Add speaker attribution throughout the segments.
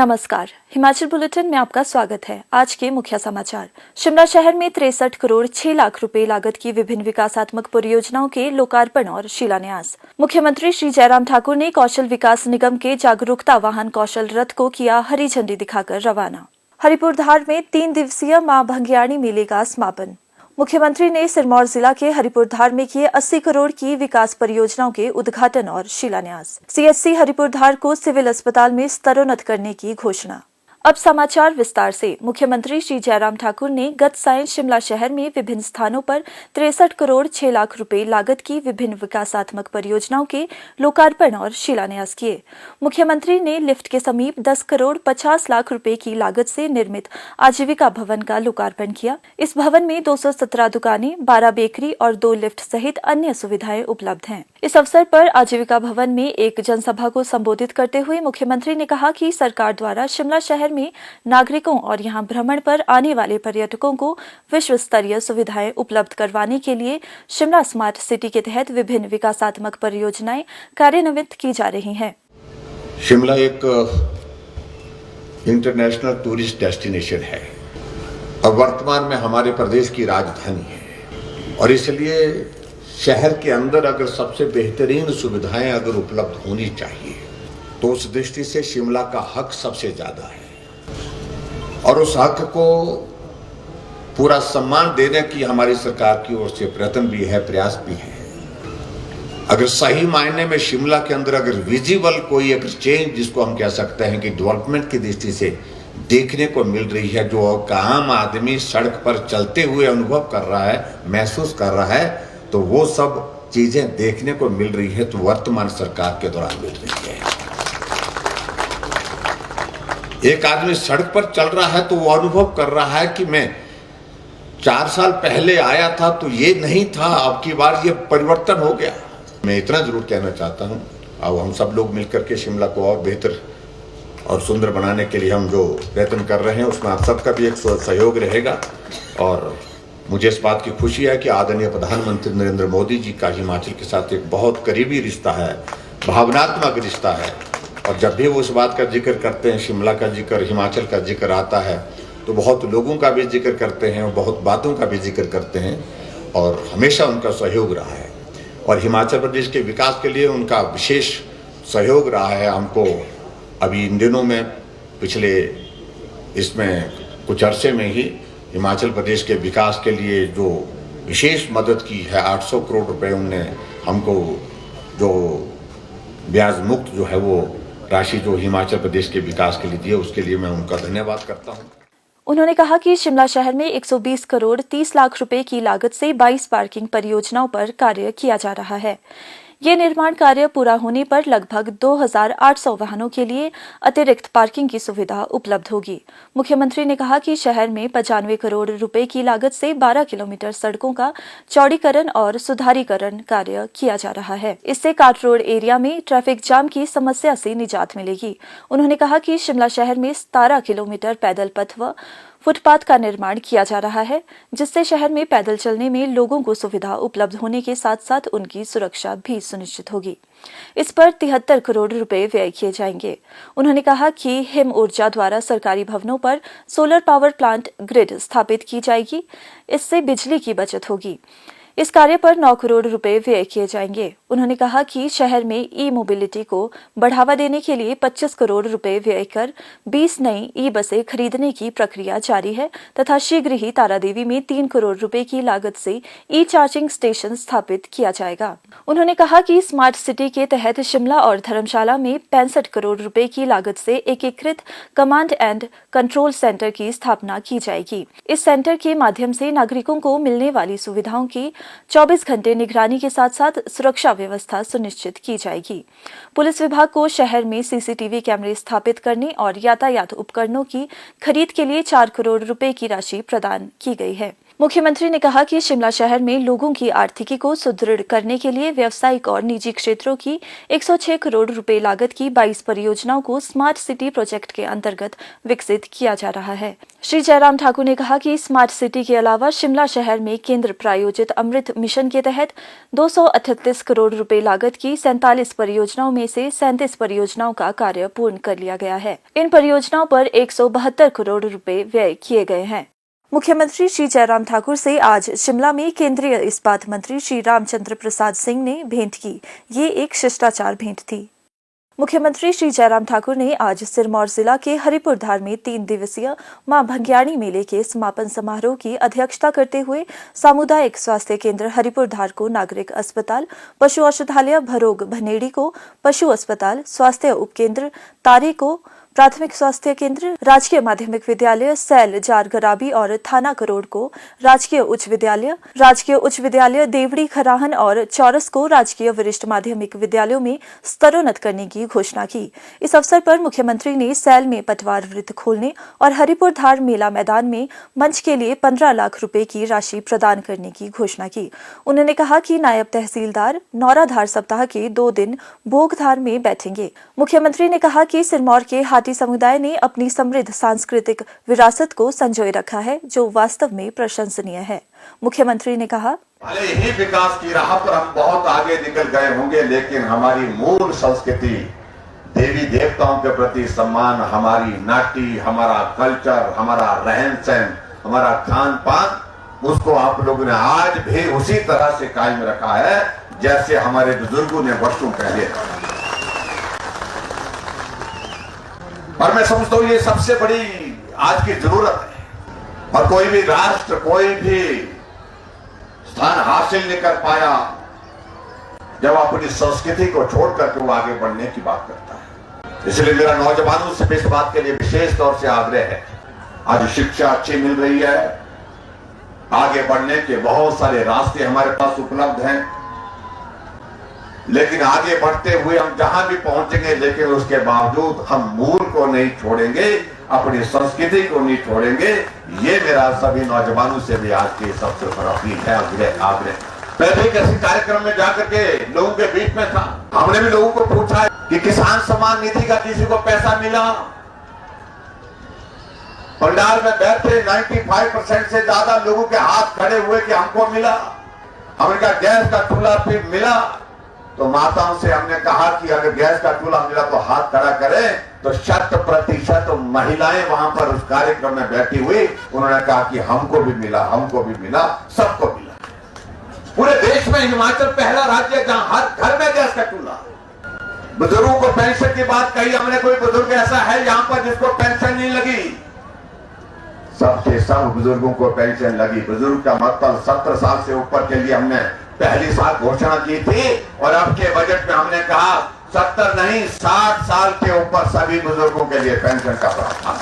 Speaker 1: नमस्कार, हिमाचल बुलेटिन में आपका स्वागत है। आज के मुख्य समाचार। शिमला शहर में 63 करोड़ 6 लाख रुपए लागत की विभिन्न विकासात्मक परियोजनाओं के लोकार्पण और शिलान्यास। मुख्यमंत्री श्री जयराम ठाकुर ने कौशल विकास निगम के जागरूकता वाहन कौशल रथ को किया हरी झंडी दिखाकर रवाना। हरिपुरधार में 3 दिवसीय मां भंगियाणी मेले का समापन। मुख्यमंत्री ने सिरमौर जिला के हरिपुरधार में किए 80 करोड़ की विकास परियोजनाओं के उद्घाटन और शिलान्यास। सीएचसी हरिपुरधार को सिविल अस्पताल में स्तरोन्नत करने की घोषणा। अब समाचार विस्तार से। मुख्यमंत्री श्री जयराम ठाकुर ने गत सायं शिमला शहर में विभिन्न स्थानों पर 63 करोड़ 6 लाख रुपए लागत की विभिन्न विकासात्मक परियोजनाओं के लोकार्पण और शिलान्यास किए। मुख्यमंत्री ने लिफ्ट के समीप 10 करोड़ 50 लाख रुपए की लागत से निर्मित आजीविका भवन का लोकार्पण किया। इस भवन में 217 दुकानें, 12 बेकरी और 2 लिफ्ट सहित अन्य सुविधाएं उपलब्ध हैं। इस अवसर पर आजीविका भवन में एक जनसभा को संबोधित करते हुए मुख्यमंत्री ने कहा कि सरकार द्वारा शिमला शहर में नागरिकों और यहां भ्रमण पर आने वाले पर्यटकों को विश्व स्तरीय सुविधाएं उपलब्ध करवाने के लिए शिमला स्मार्ट सिटी के तहत विभिन्न विकासात्मक परियोजनाएं कार्यान्वित की जा रही हैं।
Speaker 2: शिमला एक इंटरनेशनल टूरिस्ट डेस्टिनेशन है और वर्तमान में हमारे प्रदेश की राजधानी है और इसलिए शहर के अंदर अगर सबसे बेहतरीन सुविधाएं अगर उपलब्ध होनी चाहिए तो उस दृष्टि से शिमला का हक सबसे ज्यादा है और उस हक को पूरा सम्मान देने की हमारी सरकार की ओर से प्रयत्न भी है, प्रयास भी है। अगर सही मायने में शिमला के अंदर अगर विजिबल कोई अगर चेंज जिसको हम कह सकते हैं कि डेवलपमेंट की दृष्टि से देखने को मिल रही है, जो आम आदमी सड़क पर चलते हुए अनुभव कर रहा है, महसूस कर रहा है, तो वो सब चीजें देखने को मिल रही है तो वर्तमान सरकार के दौरान मिल रही है। एक आदमी सड़क पर चल रहा है तो वो अनुभव कर रहा है कि मैं 4 साल पहले आया था तो ये नहीं था, अब की बार ये परिवर्तन हो गया। मैं इतना जरूर कहना चाहता हूँ, अब हम सब लोग मिलकर के शिमला को और बेहतर और सुंदर बनाने के लिए हम जो प्रयत्न कर रहे हैं उसमें आप सबका भी एक सहयोग रहेगा और मुझे इस बात की खुशी है कि आदरणीय प्रधानमंत्री नरेंद्र मोदी जी का हिमाचल के साथ एक बहुत करीबी रिश्ता है, भावनात्मक रिश्ता है और जब भी वो उस बात का जिक्र करते हैं, शिमला का जिक्र, हिमाचल का जिक्र आता है तो बहुत लोगों का भी जिक्र करते हैं और बहुत बातों का भी जिक्र करते हैं और हमेशा उनका सहयोग रहा है और हिमाचल प्रदेश के विकास के लिए उनका विशेष सहयोग रहा है। हमको अभी इन दिनों में पिछले इसमें कुछ अरसे में ही हिमाचल प्रदेश के विकास के लिए जो विशेष मदद की है, 800 करोड़ रुपए उनने हमको जो ब्याज मुक्त जो है वो राशि जो हिमाचल प्रदेश के विकास के लिए दी है, उसके लिए मैं उनका धन्यवाद करता हूँ।
Speaker 1: उन्होंने कहा कि शिमला शहर में 120 करोड़ 30 लाख रुपए की लागत से 22 पार्किंग परियोजनाओं पर कार्य किया जा रहा है। ये निर्माण कार्य पूरा होने पर लगभग 2800 वाहनों के लिए अतिरिक्त पार्किंग की सुविधा उपलब्ध होगी। मुख्यमंत्री ने कहा कि शहर में 95 करोड़ रुपए की लागत से 12 किलोमीटर सड़कों का चौड़ीकरण और सुधारीकरण कार्य किया जा रहा है। इससे कार्ट रोड एरिया में ट्रैफिक जाम की समस्या से निजात मिलेगी। उन्होंने कहा कि शिमला शहर में 17 किलोमीटर पैदल पथ व फुटपाथ का निर्माण किया जा रहा है, जिससे शहर में पैदल चलने में लोगों को सुविधा उपलब्ध होने के साथ साथ उनकी सुरक्षा भी सुनिश्चित होगी। इस पर 73 करोड़ रुपए व्यय किए जाएंगे। उन्होंने कहा कि हिम ऊर्जा द्वारा सरकारी भवनों पर सोलर पावर प्लांट ग्रिड स्थापित की जाएगी, इससे बिजली की बचत होगी। इस कार्य पर 9 करोड़ रुपए व्यय किए जाएंगे। उन्होंने कहा कि शहर में ई मोबिलिटी को बढ़ावा देने के लिए 25 करोड़ रुपए व्यय कर 20 नई ई बसें खरीदने की प्रक्रिया जारी है तथा शीघ्र ही तारादेवी में 3 करोड़ रुपए की लागत से ई चार्जिंग स्टेशन स्थापित किया जाएगा। उन्होंने कहा कि स्मार्ट सिटी के तहत शिमला और धर्मशाला में 65 करोड़ रुपए की लागत से एकीकृत कमांड एंड कंट्रोल सेंटर की स्थापना की जाएगी। इस सेंटर के माध्यम से नागरिकों को मिलने वाली सुविधाओं की 24 घंटे निगरानी के साथ साथ सुरक्षा व्यवस्था सुनिश्चित की जाएगी। पुलिस विभाग को शहर में सीसीटीवी कैमरे स्थापित करने और यातायात उपकरणों की खरीद के लिए 4 करोड़ रुपए की राशि प्रदान की गई है। मुख्यमंत्री ने कहा कि शिमला शहर में लोगों की आर्थिकी को सुदृढ़ करने के लिए व्यावसायिक और निजी क्षेत्रों की 106 करोड़ रुपए लागत की 22 परियोजनाओं को स्मार्ट सिटी प्रोजेक्ट के अंतर्गत विकसित किया जा रहा है। श्री जयराम ठाकुर ने कहा कि स्मार्ट सिटी के अलावा शिमला शहर में केंद्र प्रायोजित अमृत मिशन के तहत 238 करोड़ रुपए लागत की 47 परियोजनाओं में से 37 परियोजनाओं का कार्य पूर्ण कर लिया गया है। इन परियोजनाओं पर 172 करोड़ रुपए व्यय किए गए हैं। मुख्यमंत्री श्री जयराम ठाकुर से आज शिमला में केंद्रीय इस्पात मंत्री श्री रामचंद्र प्रसाद सिंह ने भेंट की। ये एक शिष्टाचार भेंट थी। मुख्यमंत्री श्री जयराम ठाकुर ने आज सिरमौर जिला के हरिपुर धार में 3 दिवसीय मां भंग्याणी मेले के समापन समारोह की अध्यक्षता करते हुए सामुदायिक स्वास्थ्य केंद्र हरिपुर धार को नागरिक अस्पताल, पशु औषधालय भरोग भनेड़ी को पशु अस्पताल, स्वास्थ्य उपकेंद्र तारे को प्राथमिक स्वास्थ्य केंद्र, राजकीय माध्यमिक विद्यालय सैल जारगराबी और थाना करोड़ को राजकीय उच्च विद्यालय देवड़ी खराहन और चौरस को राजकीय वरिष्ठ माध्यमिक विद्यालयों में स्तरोन्नत करने की घोषणा की। इस अवसर पर मुख्यमंत्री ने सैल में पटवार वृत्त खोलने और हरिपुर धार मेला मैदान में मंच के लिए 15 लाख रुपए की राशि प्रदान करने की घोषणा की। उन्होंने कहा कि नायब तहसीलदार नौराधार सप्ताह के 2 दिन भोगधार में बैठेंगे। मुख्यमंत्री ने कहा कि सिरमौर के हाटी समुदाय ने अपनी समृद्ध सांस्कृतिक विरासत को संजोए रखा है, जो वास्तव में प्रशंसनीय है। मुख्यमंत्री ने कहा,
Speaker 2: भले ही विकास की राह पर हम बहुत आगे निकल गए होंगे, लेकिन हमारी मूल संस्कृति, देवी देवताओं के प्रति सम्मान, हमारी नाटी, हमारा कल्चर, हमारा रहन सहन, हमारा खान पान, उसको आप लोगों ने आज भी उसी तरह से कायम रखा है जैसे हमारे बुजुर्गों ने वर्षों पहले। और मैं समझता हूं ये सबसे बड़ी आज की जरूरत है। और कोई भी राष्ट्र कोई भी स्थान हासिल नहीं कर पाया जब अपनी संस्कृति को छोड़कर वो आगे बढ़ने की बात करता है। इसलिए मेरा नौजवानों से इस बात के लिए विशेष तौर से आग्रह है। आज शिक्षा अच्छी मिल रही है, आगे बढ़ने के बहुत सारे रास्ते हमारे पास उपलब्ध हैं, लेकिन आगे बढ़ते हुए हम जहां भी पहुंचेंगे, लेकिन उसके बावजूद हम मूल को नहीं छोड़ेंगे, अपनी संस्कृति को नहीं छोड़ेंगे। ये मेरा सभी नौजवानों से भी आज की सबसे बड़ा अपील है, आग्रह। मैं भी किसी कार्यक्रम में जाकर के लोगों के बीच में था, हमने भी लोगों को पूछा कि किसान सम्मान निधि का किसी को पैसा मिला। पंडाल में बैठे 95% से ज्यादा लोगों के हाथ खड़े हुए कि हमको मिला। हमने कहा गैस का चूल्हा फिर मिला, तो माताओं से हमने कहा कि अगर गैस का चूल्हा मिला तो हाथ खड़ा करें, तो 100% महिलाएं वहां पर उस कार्यक्रम में बैठी हुई, उन्होंने कहा कि हमको भी मिला, सबको मिला। पूरे देश में हिमाचल पहला राज्य है जहां हर घर में गैस का चूल्हा। बुजुर्गों को पेंशन की बात कही हमने, कोई बुजुर्ग ऐसा है यहाँ पर जिसको पेंशन नहीं लगी? सबके सब बुजुर्गों को पेंशन लगी। बुजुर्ग का मतलब 70 साल से ऊपर के लिए हमने पहली साल घोषणा की थी, और अब के बजट में हमने कहा 70 नहीं 60 साल के ऊपर सभी बुजुर्गों के लिए पेंशन का प्रावधान।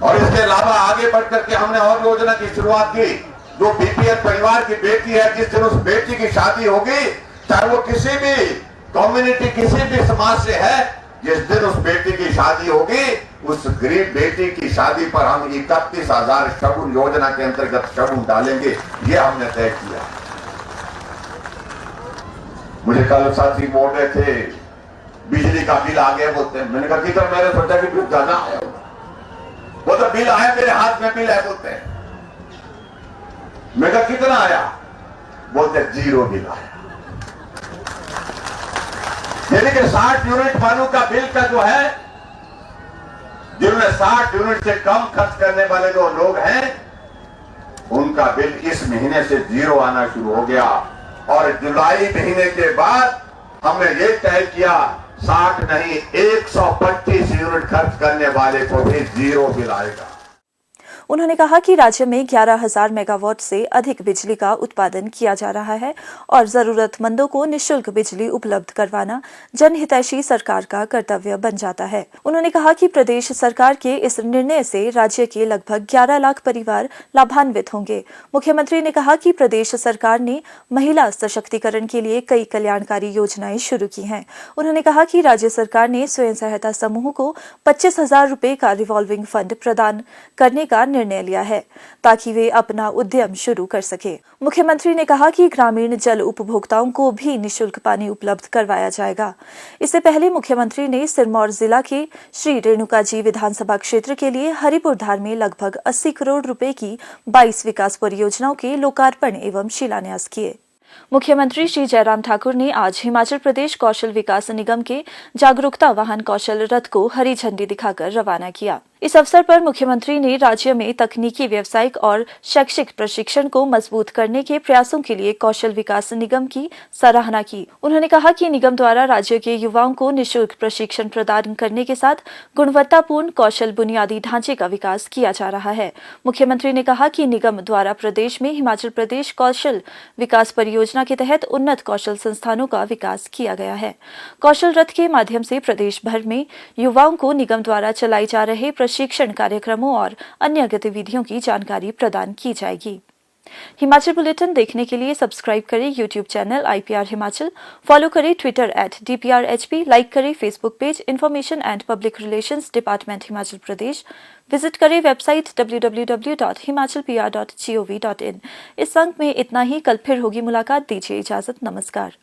Speaker 2: और इसके अलावा आगे बढ़कर के हमने और योजना की शुरुआत की। जो बीपीएल परिवार की बेटी है, जिस दिन उस बेटी की शादी होगी, चाहे वो किसी भी कम्युनिटी, किसी भी समाज से है, जिस दिन उस बेटी की शादी होगी, उस गरीब बेटी की शादी पर हम 31,000 शगुन योजना के अंतर्गत शगुन डालेंगे, ये हमने तय किया। मुझे कल साथी बोल रहे थे बिजली का बिल आ गया बोलते हैं। मैंने कहा किधर? मैंने सोचा कि बिल ज्यादा आया, वो तो बिल आया, मेरे हाथ में बिल है बोलते हैं। मैं कहा कितना आया? बोलते 0 बिल आया। यानी कि 60 यूनिट वालों का बिल का जो है, जिन्होंने 60 यूनिट से कम खर्च करने वाले जो लोग हैं, उनका बिल इस महीने से 0 आना शुरू हो गया। और जुलाई महीने के बाद हमने ये तय किया 60 नहीं 125 यूनिट खर्च करने वाले को भी 0 बिल आएगा।
Speaker 1: उन्होंने कहा कि राज्य में 11,000 मेगावाट से अधिक बिजली का उत्पादन किया जा रहा है और जरूरतमंदों को निःशुल्क बिजली उपलब्ध करवाना जनहितैषी सरकार का कर्तव्य बन जाता है। उन्होंने कहा कि प्रदेश सरकार के इस निर्णय से राज्य के लगभग 11 लाख परिवार लाभान्वित होंगे। मुख्यमंत्री ने कहा कि प्रदेश सरकार ने महिला सशक्तिकरण के लिए कई कल्याणकारी योजनाएं शुरू की हैं। उन्होंने कहा कि राज्य सरकार ने स्वयं सहायता समूह को 25,000 रुपए का रिवॉल्विंग फंड प्रदान करने का निर्णय निर्णय लिया है ताकि वे अपना उद्यम शुरू कर सके। मुख्यमंत्री ने कहा कि ग्रामीण जल उपभोक्ताओं को भी निःशुल्क पानी उपलब्ध करवाया जाएगा। इससे पहले मुख्यमंत्री ने सिरमौर जिला के श्री रेणुका जी विधानसभा क्षेत्र के लिए हरिपुर धार में लगभग 80 करोड़ रुपए की 22 विकास परियोजनाओं के लोकार्पण एवं शिलान्यास किए। मुख्यमंत्री श्री जयराम ठाकुर ने आज हिमाचल प्रदेश कौशल विकास निगम के जागरूकता वाहन कौशल रथ को हरी झंडी दिखाकर रवाना किया। इस अवसर पर मुख्यमंत्री ने राज्य में तकनीकी, व्यावसायिक और शैक्षिक प्रशिक्षण को मजबूत करने के प्रयासों के लिए कौशल विकास निगम की सराहना की। उन्होंने कहा कि निगम द्वारा राज्य के युवाओं को निःशुल्क प्रशिक्षण प्रदान करने के साथ गुणवत्तापूर्ण कौशल बुनियादी ढांचे का विकास किया जा रहा है। मुख्यमंत्री ने कहा कि निगम द्वारा प्रदेश में हिमाचल प्रदेश कौशल विकास परियोजना के तहत उन्नत कौशल संस्थानों का विकास किया गया है। कौशल रथ के माध्यम से प्रदेश भर में युवाओं को निगम द्वारा चलाई जा रहे प्रशिक्षण कार्यक्रमों और अन्य गतिविधियों की जानकारी प्रदान की जाएगी। हिमाचल बुलेटिन देखने के लिए सब्सक्राइब करें YouTube channel IPR Himachal, follow करें ट्विटर @DPRHP, लाइक करें Facebook page information and public relations department Himachal Pradesh, visit करें वेबसाइट www.himachalpr.gov.in। इस अंक में इतना ही। कल फिर होगी मुलाकात। दीजिए इजाजत। नमस्कार।